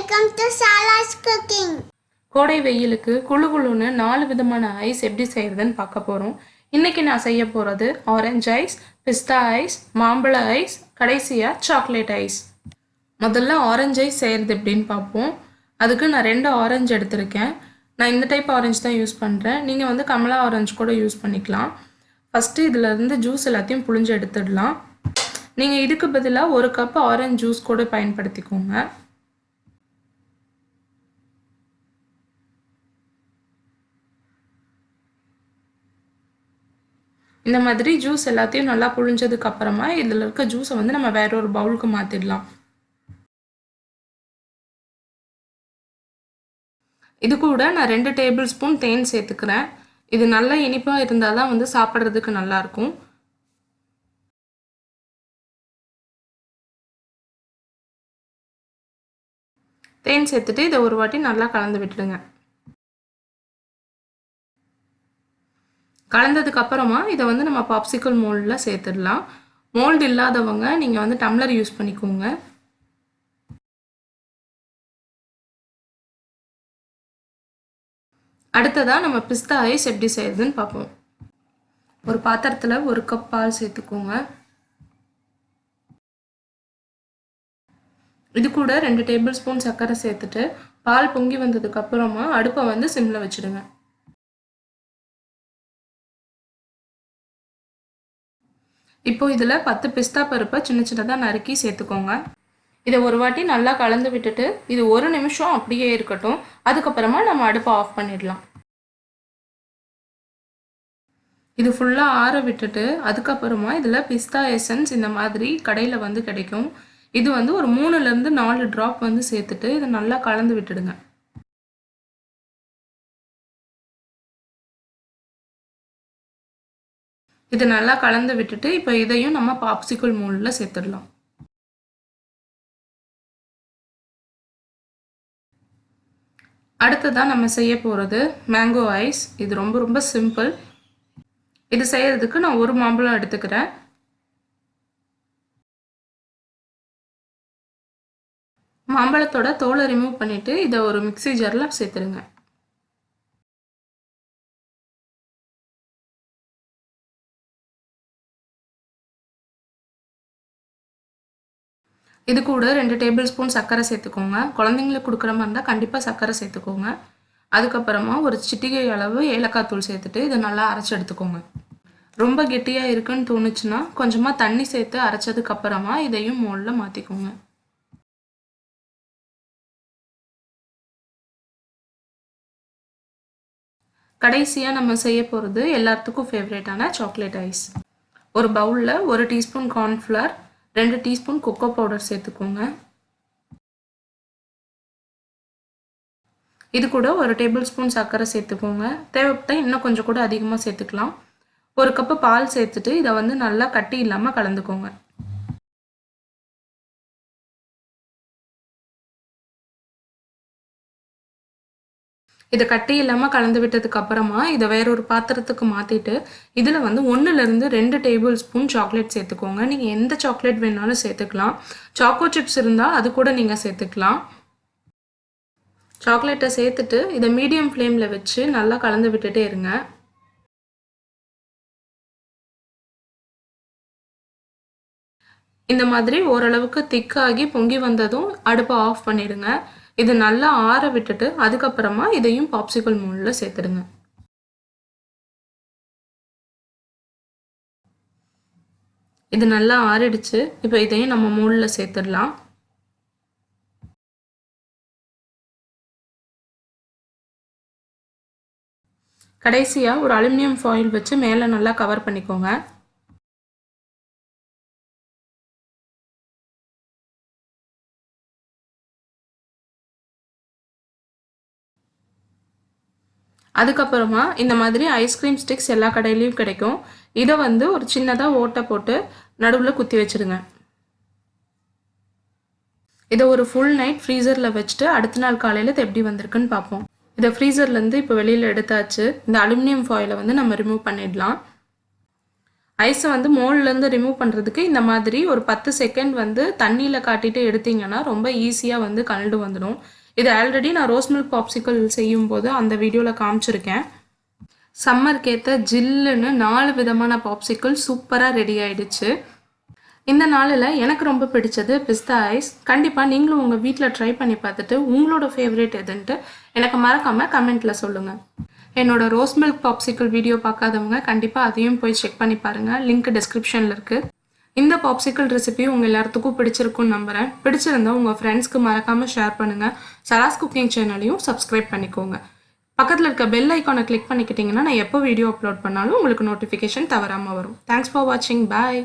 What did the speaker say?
Welcome to Sala's Cooking. கோடை வெயிலுக்கு குளு குளுன்னு 4 விதமான ஐஸ் எப்படி செய்யறதுன்னு பார்க்க போறோம். இன்னைக்கு நான் செய்ய போறது ஆரஞ்சு ஐஸ், பிஸ்தா ஐஸ், மாம்பழ ஐஸ், கடைசியா சாக்லேட் ஐஸ். முதல்ல ஆரஞ்சு ஐஸ் செய்யறது எப்படின்னு பார்ப்போம். அதுக்கு நான் 2 ஆரஞ்சு எடுத்திருக்கேன். நான் இந்த டைப் ஆரஞ்சு தான் யூஸ் பண்றேன். நீங்க வந்து கமலா ஆரஞ்சு கூட யூஸ் பண்ணிக்கலாம். ஃபர்ஸ்ட் இதுல இருந்து ஜூஸ் எல்லாத்தையும் புழிஞ்சு எடுத்துடலாம். நீங்க இதுக்கு பதிலா 1 கப் ஆரஞ்சு ஜூஸ் கூட பயன்படுத்திக்கோங்க. இந்த மாதிரி ஜூஸ் எல்லாத்தையும் நல்லா புழிஞ்சதுக்கு அப்புறமா இதில் இருக்க ஜூஸை வந்து நம்ம வேற ஒரு பவுலுக்கு மாற்றிடலாம். இது கூட நான் 2 டேபிள் ஸ்பூன் தேன் சேர்த்துக்கிறேன். இது நல்லா இனிப்பாக இருந்தால் தான் வந்து சாப்பிட்றதுக்கு நல்லாயிருக்கும். தேன் சேர்த்துட்டு இதை ஒரு வாட்டி நல்லா கலந்து விட்டுடுங்க. கலந்ததுக்கு அப்புறமா இதை வந்து நம்ம பாப்சிக்கல் மோல்டில் சேர்த்துடலாம். மோல்டு இல்லாதவங்க நீங்கள் வந்து டம்ளர் யூஸ் பண்ணிக்கோங்க. அடுத்ததாக நம்ம பிஸ்தா ஐஸ் எப்படி செய்யறதுன்னு பார்ப்போம். ஒரு பாத்திரத்தில் 1 கப் பால் சேர்த்துக்கோங்க. இது கூட 2 டேபிள் ஸ்பூன் சர்க்கரை சேர்த்துட்டு பால் பொங்கி வந்ததுக்கு அப்புறமா அடுப்பை வந்து சிம்ல வச்சுடுங்க. இப்போ இதில் 10 பிஸ்தா பருப்பை சின்ன சின்னதாக நறுக்கி சேர்த்துக்கோங்க. இதை ஒரு வாட்டி நல்லா கலந்து விட்டுட்டு இது 1 நிமிஷம் அப்படியே இருக்கட்டும். அதுக்கப்புறமா நம்ம அடுப்பை ஆஃப் பண்ணிடலாம். இது ஃபுல்லாக ஆற விட்டுட்டு அதுக்கப்புறமா இதில் பிஸ்தா எசன்ஸ் இந்த மாதிரி கடையில் வந்து கிடைக்கும். இது வந்து ஒரு 3லேருந்து 4 ட்ராப் வந்து சேர்த்துட்டு இதை நல்லா கலந்து விட்டுடுங்க. இது நல்லா கலந்து விட்டுட்டு இப்போ இதையும் நம்ம பாப்சிக்கல் மோல்டில் சேர்த்துடலாம். அடுத்ததான் நம்ம செய்ய போகிறது மேங்கோ ஐஸ். இது ரொம்ப ரொம்ப சிம்பிள். இது செய்யறதுக்கு நான் 1 மாம்பழம் எடுத்துக்கிறேன். மாம்பழத்தோட தோலை ரிமூவ் பண்ணிட்டு இதை ஒரு மிக்ஸி ஜாரில் சேர்த்துருங்க. இது கூட 2 டேபிள் ஸ்பூன் சர்க்கரை சேர்த்துக்கோங்க. குழந்தைங்களுக்கு கொடுக்குற மாதிரி இருந்தால் கண்டிப்பாக சர்க்கரை சேர்த்துக்கோங்க. அதுக்கப்புறமா ஒரு சிட்டிகை அளவு ஏலக்காய் தூள் சேர்த்துட்டு இதை நல்லா அரைச்சி எடுத்துக்கோங்க. ரொம்ப கெட்டியாக இருக்குன்னு தோணுச்சுன்னா கொஞ்சமாக தண்ணி சேர்த்து அரைச்சதுக்கப்புறமா இதையும் மோல்டில் மாற்றிக்கோங்க. கடைசியாக நம்ம செய்ய போகிறது எல்லாத்துக்கும் ஃபேவரேட்டான சாக்லேட் ஐஸ். ஒரு பவுலில் 1 teaspoon cornflour, 2 teaspoon cocoa powder சேர்த்துக்கோங்க. இது கூட 1 டேபிள் ஸ்பூன் சர்க்கரை சேர்த்துக்கோங்க. தேவைப்பட்டால் இன்னும் கொஞ்சம் கூட அதிகமாக சேர்த்துக்கலாம். 1 கப்பு பால் சேர்த்துட்டு இதை வந்து நல்லா கட்டி இல்லாமல் கலந்துக்கோங்க. இதை கட்டி இல்லாமல் கலந்து விட்டதுக்கு அப்புறமா இதை வேற ஒரு பாத்திரத்துக்கு மாற்றிட்டு இதில் வந்து 1லேருந்து 2 டேபிள் ஸ்பூன் சாக்லேட் சேர்த்துக்கோங்க. நீங்கள் எந்த சாக்லேட் வேணாலும் சேர்த்துக்கலாம். சாக்கோ சிப்ஸ் இருந்தால் அது கூட நீங்கள் சேர்த்துக்கலாம். சாக்லேட்டை சேர்த்துட்டு இதை மீடியம் ஃப்ளேமில் வச்சு நல்லா கலந்து விட்டுட்டே இருங்க. இந்த மாதிரி ஓரளவுக்கு திக்காகி பொங்கி வந்ததும் அடுப்பை ஆஃப் பண்ணிடுங்க. இது நல்லா ஆற விட்டுட்டு அதுக்கப்புறமா இதையும் பாப்சிக்கல் மோல்டில் சேர்த்துடுங்க. இது நல்லா ஆறிடுச்சு. இப்போ இதையும் நம்ம மோல்டில் சேர்த்துடலாம். கடைசியாக ஒரு அலுமினியம் ஃபாயில் வச்சு மேலே நல்லா கவர் பண்ணிக்கோங்க. அதுக்கப்புறமா இந்த மாதிரி ஐஸ்கிரீம் ஸ்டிக்ஸ் எல்லா கடையிலையும் கிடைக்கும். இதை வந்து ஒரு சின்னதாக ஓட்டை போட்டு நடுவில் குத்தி வச்சுடுங்க. இதை ஒரு ஃபுல் நைட் ஃப்ரீசரில் வச்சுட்டு அடுத்த நாள் காலையில் இது எப்படி வந்திருக்குன்னு பார்ப்போம். இதை ஃப்ரீசர்லேருந்து இப்போ வெளியில் எடுத்தாச்சு. இந்த அலுமினியம் ஃபாயிலை வந்து நம்ம ரிமூவ் பண்ணிடலாம். ஐஸை வந்து மோல்ட்லேருந்து ரிமூவ் பண்ணுறதுக்கு இந்த மாதிரி ஒரு 10 செகண்ட் வந்து தண்ணியில் காட்டிட்டு எடுத்தீங்கன்னா ரொம்ப ஈஸியாக வந்து கலண்டு வந்துடும். இது ஆல்ரெடி நான் ரோஸ் மில்க் பாப்சிக்கல் செய்யும்போது அந்த வீடியோவில் காமிச்சிருக்கேன். சம்மருக்கு ஏற்ற ஜில்லுன்னு 4 விதமான பாப்சிக்கல் சூப்பராக ரெடி ஆயிடுச்சு. இந்த நாளில் எனக்கு ரொம்ப பிடிச்சது பிஸ்தா ஐஸ். கண்டிப்பாக நீங்களும் உங்கள் வீட்டில் ட்ரை பண்ணி பார்த்துட்டு உங்களோட ஃபேவரேட் எதுன்ட்டு எனக்கு மறக்காமல் கமெண்ட்டில் சொல்லுங்கள். என்னோட ரோஸ் மில்க் பாப்சிக்கல் வீடியோ பார்க்காதவங்க கண்டிப்பாக அதையும் போய் செக் பண்ணி பாருங்கள். லிங்க் டிஸ்கிரிப்ஷனில் இருக்குது. இந்த பாப்சிக்கல் ரெசிபி உங்கள் எல்லாத்துக்கும் பிடிச்சிருக்குன்னு நம்புகிறேன். பிடிச்சிருந்தா உங்கள் ஃப்ரெண்ட்ஸ்க்கு மறக்காமல் ஷேர் பண்ணுங்கள். சராஸ் குக்கிங் சேனலையும் சப்ஸ்கிரைப் பண்ணிக்கோங்க. பக்கத்தில் இருக்க பெல் ஐக்கானை கிளிக் பண்ணிக்கிட்டிங்கன்னா நான் எப்போ வீடியோ அப்லோட் பண்ணாலும் உங்களுக்கு நோட்டிஃபிகேஷன் தவறாமல் வரும். தேங்க்ஸ் ஃபார் வாட்சிங். பாய்.